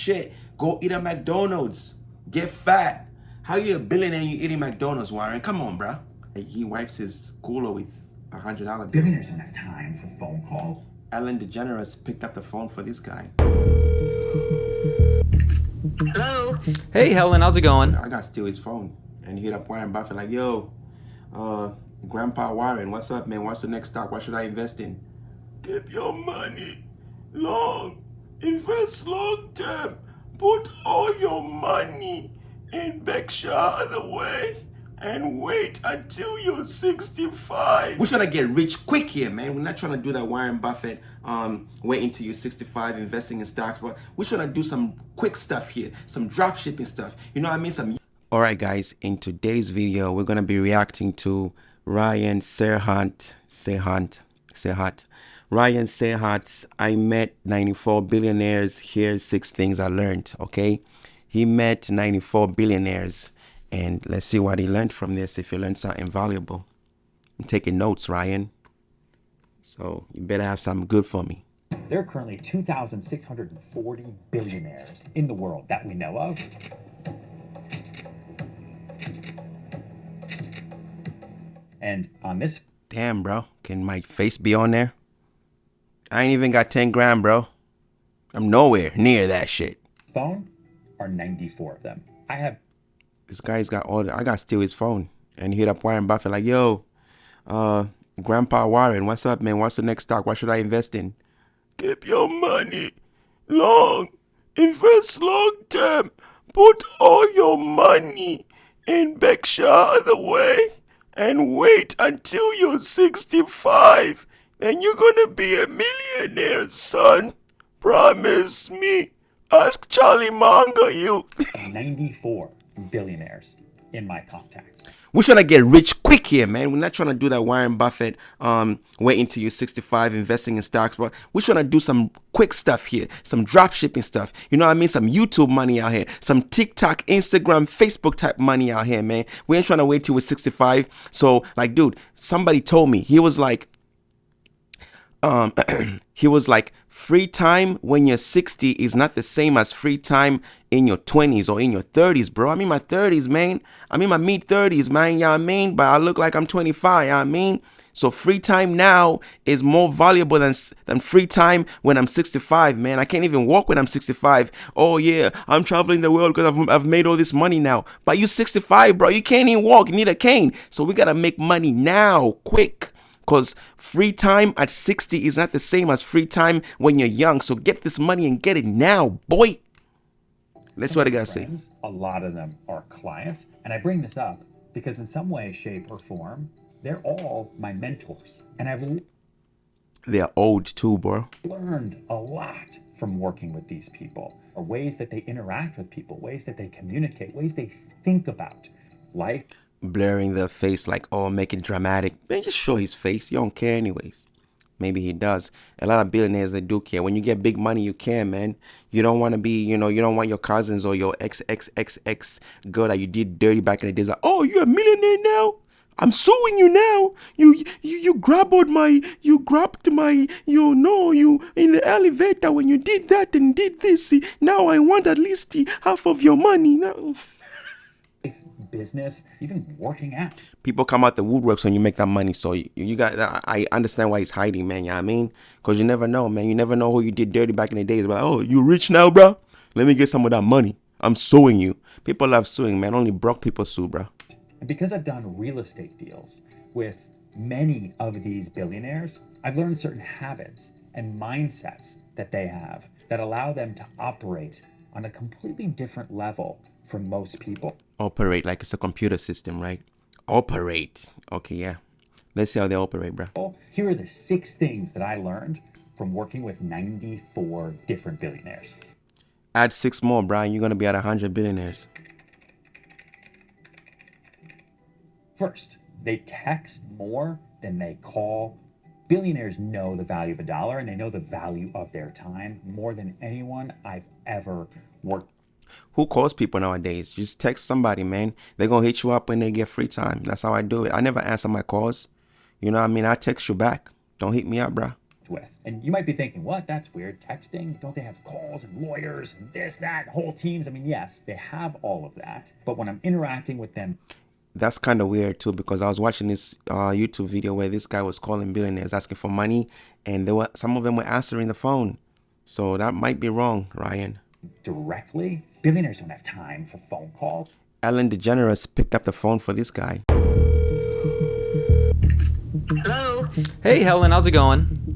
shit. Go eat at McDonald's. Get fat. How you a billionaire and you eating McDonald's, Warren? Come on, bruh. He wipes his cooler with $100 bill. Billionaires don't have time for phone calls. Ellen DeGeneres picked up the phone for this guy. Hello. Hey, Helen, how's it going? I got to steal his phone. And he hit up Warren Buffett like, yo, Grandpa Warren, what's up, man? What's the next stock? What should I invest in? Keep your money long. Invest long term. Put all your money in Berkshire Hathaway and wait until you're 65. We're trying to get rich quick here, man. We're not trying to do that Warren Buffett, wait until you're 65 investing in stocks, but we're trying to do some quick stuff here, some drop shipping stuff. You know what I mean? Alright guys, in today's video, we're going to be reacting to Ryan Serhant. Ryan Serhant's I Met 94 Billionaires. Here's 6 things I learned, okay? He met 94 billionaires, and let's see what he learned from this, if he learned something valuable. I'm taking notes, Ryan. So you better have something good for me. There are currently 2,640 billionaires in the world that we know of. And on this... Damn, bro. Can my face be on there? I ain't even got 10 grand, bro. I'm nowhere near that shit. Phone are 94 of them. I have... This guy's got all the... I got to steal his phone. And he hit up Warren Buffett like, yo, Grandpa Warren, what's up, man? What's the next stock? What should I invest in? Keep your money long. Invest long term. Put all your money in Berkshire Hathaway and wait until you're 65. And you're gonna be a millionaire, son. Promise me. Ask Charlie Munger, you. 94 billionaires in my contacts. We're trying to get rich quick here, man. We're not trying to do that Warren Buffett, wait until you're 65 investing in stocks, but we're trying to do some quick stuff here, some drop shipping stuff. You know what I mean? Some YouTube money out here, some TikTok, Instagram, Facebook type money out here, man. We ain't trying to wait till we're 65. So, like, dude, somebody told me, he was like, free time when you're 60 is not the same as free time in your 20s or in your 30s, bro. I'm in my 30s, man. I'm in my mid 30s, man. You know what I mean? But I look like I'm 25, you know what I mean? So free time now is more valuable than free time when I'm 65, man. I can't even walk when I'm 65. Oh yeah, I'm traveling the world because I've made all this money now. But you 65, bro. You can't even walk. You need a cane. So we gotta make money now, quick. Because free time at 60 is not the same as free time when you're young. So get this money and get it now, boy. That's what I gotta say. A lot of them are clients. And I bring this up because in some way, shape, or form, they're all my mentors. And they're old too, bro. Learned a lot from working with these people. Or ways that they interact with people, ways that they communicate, ways they think about life. Blurring their face like, oh, make it dramatic. Man, just show his face. You don't care anyways. Maybe he does. A lot of billionaires, they do care. When you get big money, you care, man. You don't want to be, you don't want your cousins or your ex girl that you did dirty back in the days like, oh, you're a millionaire now? I'm suing you now. You grabbed my, you in the elevator when you did that and did this. Now I want at least half of your money now. Business, even working out. People come out the woodworks when you make that money. So you got, I understand why he's hiding, man. You know what I mean? Because you never know, man. You never know who you did dirty back in the days. But oh, you rich now, bro? Let me get some of that money. I'm suing you. People love suing, man. Only broke people sue, bro. And because I've done real estate deals with many of these billionaires, I've learned certain habits and mindsets that they have that allow them to operate on a completely different level from most people. Operate like it's a computer system, right? Operate. Okay, yeah. Let's see how they operate, bro. Here are the 6 things that I learned from working with 94 different billionaires. Add 6 more, Brian. You're going to be at 100 billionaires. First, they text more than they call. Billionaires know the value of a dollar and they know the value of their time more than anyone I've ever worked. Who calls people nowadays? Just text somebody, man. They're going to hit you up when they get free time. That's how I do it. I never answer my calls. You know what I mean? I text you back. Don't hit me up, bro. with. And you might be thinking, what? That's weird. Texting? Don't they have calls and lawyers and this, that, whole teams? I mean, yes, they have all of that. But when I'm interacting with them, That's kind of weird too, because I was watching this YouTube video where this guy was calling billionaires asking for money, and some of them were answering the phone. So that might be wrong, Ryan. directly, billionaires don't have time for phone calls. Ellen DeGeneres picked up the phone for this guy. Hello? Hey Helen, how's it going?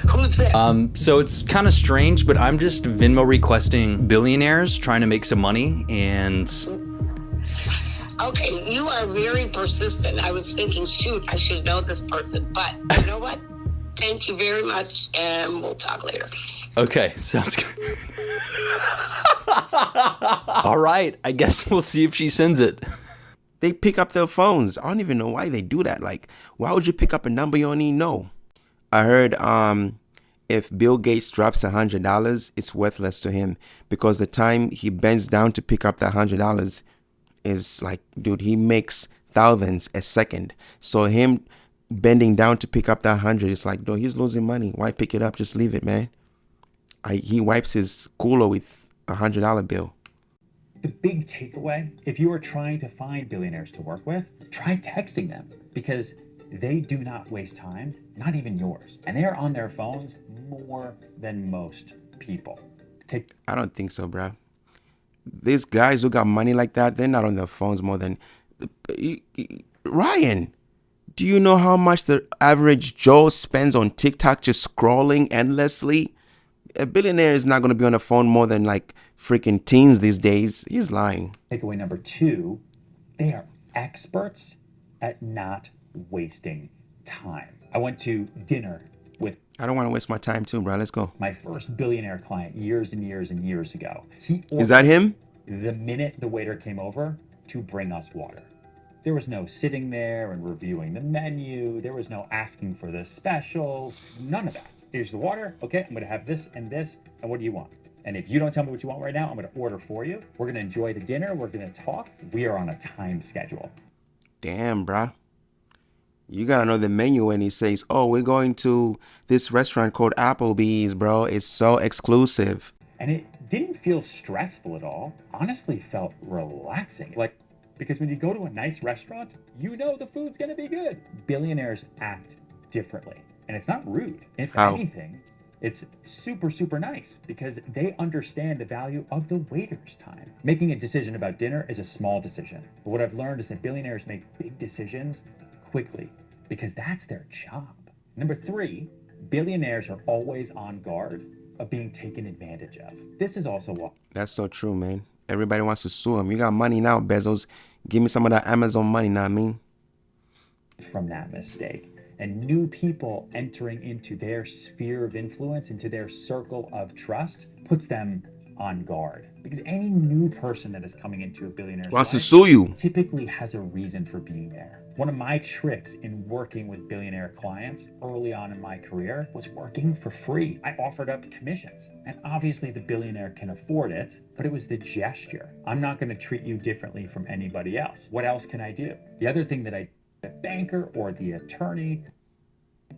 Who's that? So it's kind of strange, but I'm just Venmo requesting billionaires trying to make some money, and Okay, you are very persistent. I was thinking, shoot, I should know this person. But you know what? Thank you very much, and we'll talk later. okay, sounds good. All right, I guess we'll see if she sends it. They pick up their phones. I don't even know why they do that. Like, why would you pick up a number you don't even know? I heard if Bill Gates drops $100, it's worthless to him, because the time he bends down to pick up that $100 is like, dude, he makes thousands a second. So him bending down to pick up that 100, it's like, dude, he's losing money. Why pick it up? Just leave it, man. He wipes his cooler with $100 bill. The big takeaway, if you are trying to find billionaires to work with, try texting them, because they do not waste time, not even yours. And they are on their phones more than most people. I don't think so, bro. These guys who got money like that, they're not on their phones more than... Ryan, do you know how much the average Joe spends on TikTok just scrolling endlessly? A billionaire is not going to be on the phone more than like freaking teens these days. He's lying. Takeaway number 2, they are experts at not wasting time. I went to dinner with... I don't want to waste my time too, bro. Let's go. My first billionaire client years and years and years ago. Is that him? The minute the waiter came over to bring us water. There was no sitting there and reviewing the menu. There was no asking for the specials. None of that. Here's the water. Okay, I'm going to have this, and what do you want? And if you don't tell me what you want right now, I'm going to order for you. We're going to enjoy the dinner. We're going to talk. We are on a time schedule. Damn, bro. You got to know the menu when he says, oh, we're going to this restaurant called Applebee's, bro. It's so exclusive. And it didn't feel stressful at all. Honestly, felt relaxing. Like, because when you go to a nice restaurant, you know the food's going to be good. Billionaires act differently. And it's not rude. If anything, it's super, super nice, because they understand the value of the waiter's time. Making a decision about dinner is a small decision. But what I've learned is that billionaires make big decisions quickly, because that's their job. Number 3, billionaires are always on guard of being taken advantage of. This is also what... That's so true, man. Everybody wants to sue him. You got money now, Bezos. Give me some of that Amazon money, know what I mean? From that mistake. And new people entering into their sphere of influence, into their circle of trust, puts them on guard. Because any new person that is coming into a billionaire's Wants to life sue you. typically has a reason for being there. One of my tricks in working with billionaire clients early on in my career was working for free. I offered up commissions. And obviously the billionaire can afford it, but it was the gesture. I'm not going to treat you differently from anybody else. What else can I do? The other thing that the banker or the attorney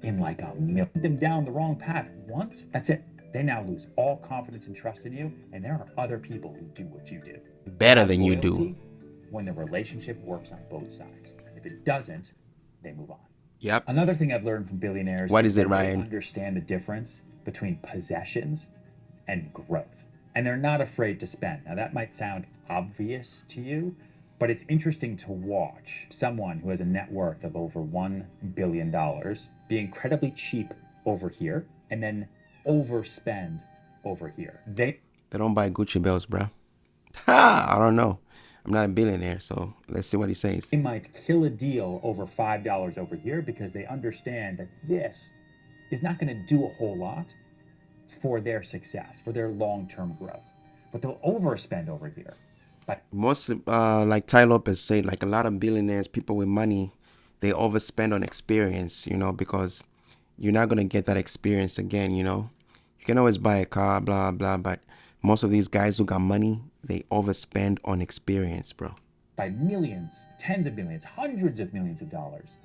in like a million them down the wrong path once, that's it. They now lose all confidence and trust in you, and there are other people who do what you do. Better than you do. Loyalty, when the relationship works on both sides. If it doesn't, they move on. Yep. Another thing I've learned from billionaires What is it, that Ryan? they understand the difference between possessions and growth. And they're not afraid to spend. Now that might sound obvious to you, but it's interesting to watch someone who has a net worth of over $1 billion be incredibly cheap over here and then overspend over here. They don't buy Gucci belts, bro. I don't know. I'm not a billionaire, so let's see what he says. They might kill a deal over $5 over here because they understand that this is not going to do a whole lot for their success, for their long-term growth. But they'll overspend over here. But most, like Ty Lopez said, like a lot of billionaires, people with money, they overspend on experience, you know, because you're not going to get that experience again, you know. You can always buy a car, blah, blah, but most of these guys who got money, they overspend on experience, bro. By millions, tens of millions, hundreds of millions of dollars,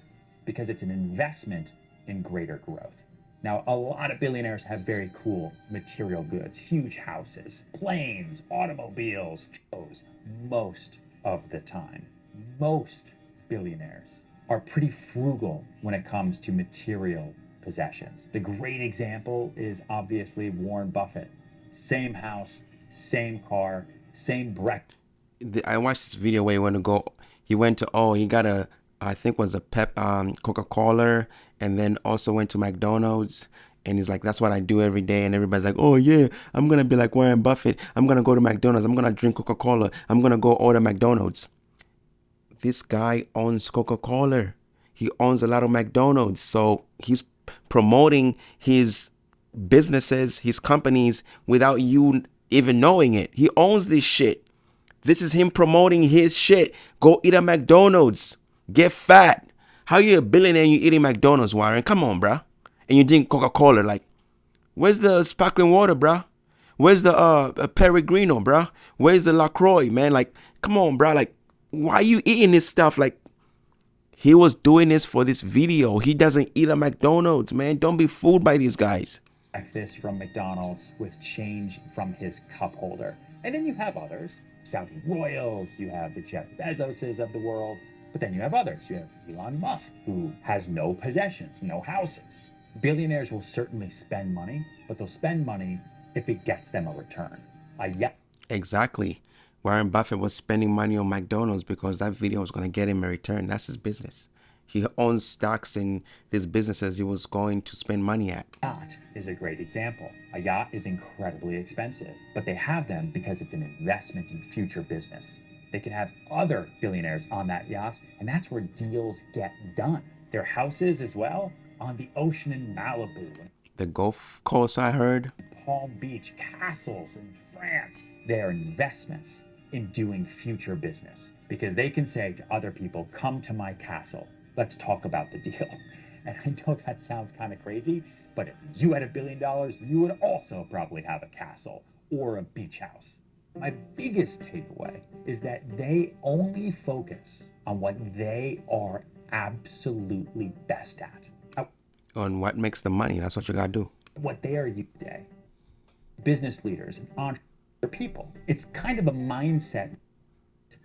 because it's an investment in greater growth. Now, a lot of billionaires have very cool material goods, huge houses, planes, automobiles, shows. Most of the time, most billionaires are pretty frugal when it comes to material possessions. The great example is obviously Warren Buffett. Same house, same car, same breakfast. I watched this video where he went to, he got I think was a Coca-Cola, and then also went to McDonald's. And he's like, that's what I do every day. And everybody's like, oh yeah, I'm going to be like Warren Buffett. I'm going to go to McDonald's. I'm going to drink Coca-Cola. I'm going to go order McDonald's. This guy owns Coca-Cola. He owns a lot of McDonald's. So he's promoting his businesses, his companies, without you even knowing it. He owns this shit. This is him promoting his shit. Go eat at McDonald's. Get fat. How you a billionaire and you eating McDonald's, Warren? Come on, bruh. And you drink Coca-Cola. Like, where's the sparkling water, bruh? Where's the Peregrino, bruh? Where's the LaCroix, man? Like, come on, bruh. Like, why are you eating this stuff? Like, he was doing this for this video. He doesn't eat at McDonald's, man. Don't be fooled by these guys. Breakfast from McDonald's with change from his cup holder. And then you have others, Saudi royals, you have the Jeff Bezoses of the world, but then you have others. You have Elon Musk, who has no possessions, no houses. Billionaires will certainly spend money, but they'll spend money if it gets them a return. Exactly. Warren Buffett was spending money on McDonald's because that video was going to get him a return. That's his business. He owns stocks in these businesses he was going to spend money at. Yacht is a great example. A yacht is incredibly expensive, but they have them because it's an investment in future business. They can have other billionaires on that yacht, and that's where deals get done. Their houses as well, on the ocean in Malibu. The Gulf Coast, I heard. Palm Beach, castles in France. They're investments in doing future business because they can say to other people, come to my castle. Let's talk about the deal. And I know that sounds kind of crazy, but if you had $1 billion, you would also probably have a castle or a beach house. My biggest takeaway is that they only focus on what they are absolutely best at. On what makes the money. That's what you gotta do. What they are today. Business leaders and entrepreneur people. It's kind of a mindset.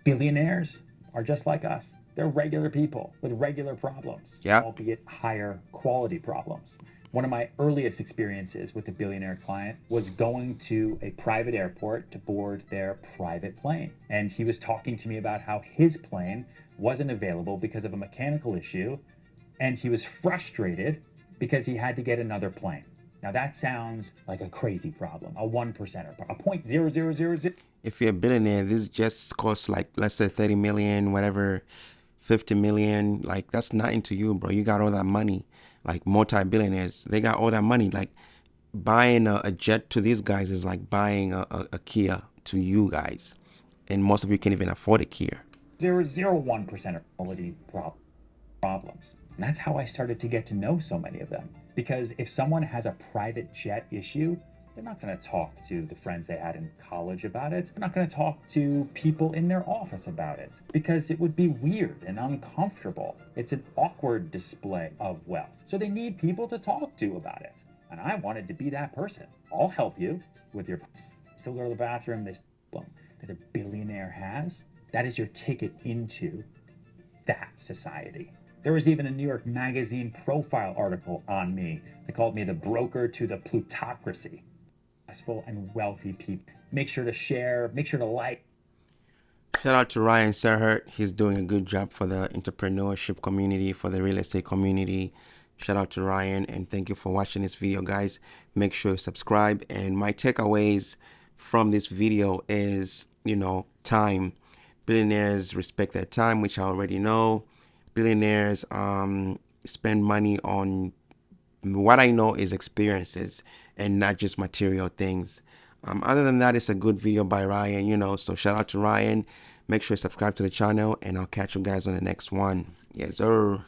Billionaires are just like us. They're regular people with regular problems, albeit higher quality problems. One of my earliest experiences with a billionaire client was going to a private airport to board their private plane. And he was talking to me about how his plane wasn't available because of a mechanical issue. And he was frustrated because he had to get another plane. Now that sounds like a crazy problem, a 1%er, a 0.0000. If you're a billionaire, this just costs like, let's say 30 million, whatever, 50 million. Like, that's nothing to you, bro. You got all that money. Like, multi-billionaires, they got all that money. Like, buying a jet to these guys is like buying a Kia to you guys. And most of you can't even afford a Kia. 0.001% quality problems. And that's how I started to get to know so many of them. Because if someone has a private jet issue, they're not going to talk to the friends they had in college about it. They're not going to talk to people in their office about it because it would be weird and uncomfortable. It's an awkward display of wealth. So they need people to talk to about it. And I wanted to be that person. I'll help you with your still go to the bathroom. This problem that a billionaire has, that is your ticket into that society. There was even a New York Magazine profile article on me. They called me the broker to the plutocracy. Successful and wealthy people. Make sure to share, make sure to like. Shout out to Ryan Serhant. He's doing a good job for the entrepreneurship community, for the real estate community. Shout out to Ryan, and thank you for watching this video, guys. Make sure you subscribe. And my takeaways from this video is, time. Billionaires respect their time, which I already know. Billionaires spend money on what I know is experiences and not just material things. Other than that, it's a good video by Ryan, so shout out to Ryan. Make sure you subscribe to the channel, and I'll catch you guys on the next one. Yes, sir.